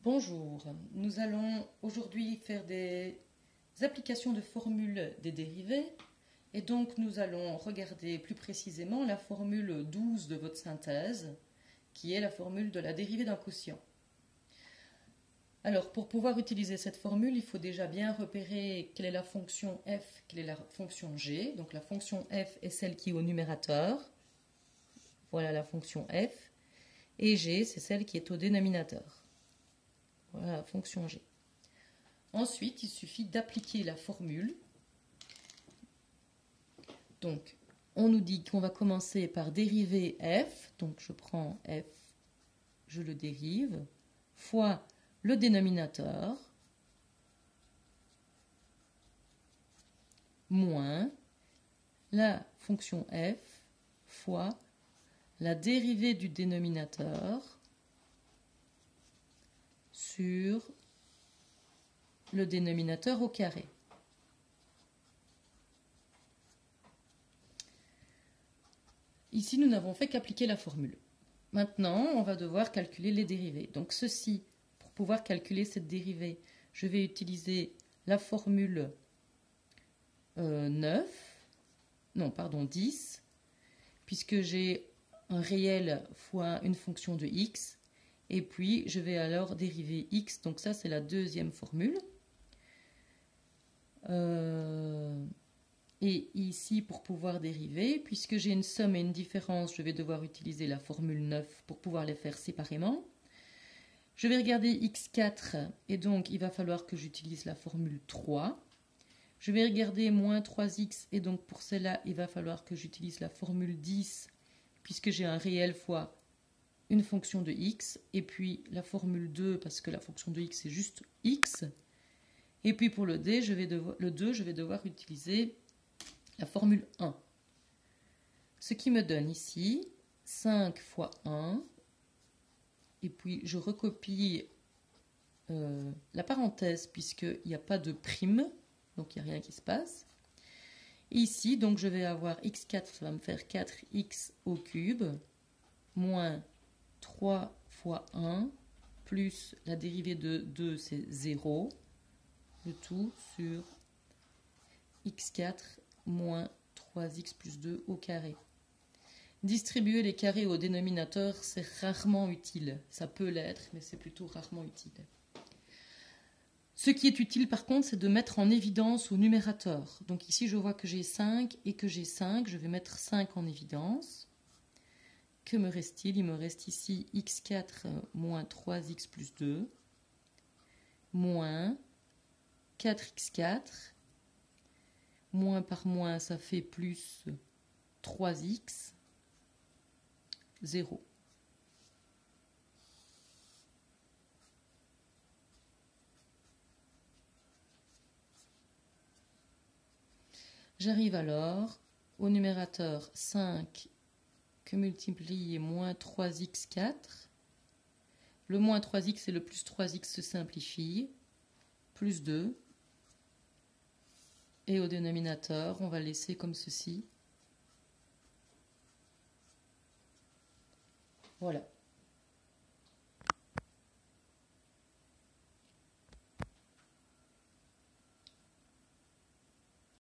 Bonjour, nous allons aujourd'hui faire des applications de formules des dérivés et donc nous allons regarder plus précisément la formule 12 de votre synthèse qui est la formule de la dérivée d'un quotient. Alors pour pouvoir utiliser cette formule, il faut déjà bien repérer quelle est la fonction f, quelle est la fonction g. Donc la fonction f est celle qui est au numérateur, voilà la fonction f, et g c'est celle qui est au dénominateur. Voilà la fonction g. Ensuite, il suffit d'appliquer la formule. Donc, on nous dit qu'on va commencer par dériver f. Donc, je prends f, je le dérive, fois le dénominateur, moins la fonction f fois la dérivée du dénominateur sur le dénominateur au carré. Ici, nous n'avons fait qu'appliquer la formule. Maintenant, on va devoir calculer les dérivées. Donc ceci, pour pouvoir calculer cette dérivée, je vais utiliser la formule 10, puisque j'ai un réel fois une fonction de x, et puis je vais alors dériver x, donc ça c'est la deuxième formule. Et ici, pour pouvoir dériver, puisque j'ai une somme et une différence, je vais devoir utiliser la formule 9 pour pouvoir les faire séparément. Je vais regarder x4, et donc il va falloir que j'utilise la formule 3. Je vais regarder moins 3x, et donc pour cela, il va falloir que j'utilise la formule 10, puisque j'ai un réel fois une fonction de x, et puis la formule 2, parce que la fonction de x c'est juste x. Et puis pour le 2, je vais devoir utiliser la formule 1. Ce qui me donne ici 5 fois 1. Et puis je recopie la parenthèse puisqu'il n'y a pas de prime, donc il n'y a rien qui se passe. Et ici, donc je vais avoir x4, ça va me faire 4x au cube, moins 3 fois 1, plus la dérivée de 2, c'est 0. Le tout sur x4 moins 3x plus 2 au carré. Distribuer les carrés au dénominateur, c'est rarement utile. Ça peut l'être, mais c'est plutôt rarement utile. Ce qui est utile par contre, c'est de mettre en évidence au numérateur. Donc ici, je vois que j'ai 5 et que j'ai 5. Je vais mettre 5 en évidence. Que me reste-t-il? Il me reste ici x4 moins 3x plus 2 moins 4x4. Moins par moins, ça fait plus 3x, 0. J'arrive alors au numérateur 5 que multiplier moins 3x4. Le moins 3x et le plus 3x se simplifient, plus 2. Et au dénominateur, on va laisser comme ceci. Voilà.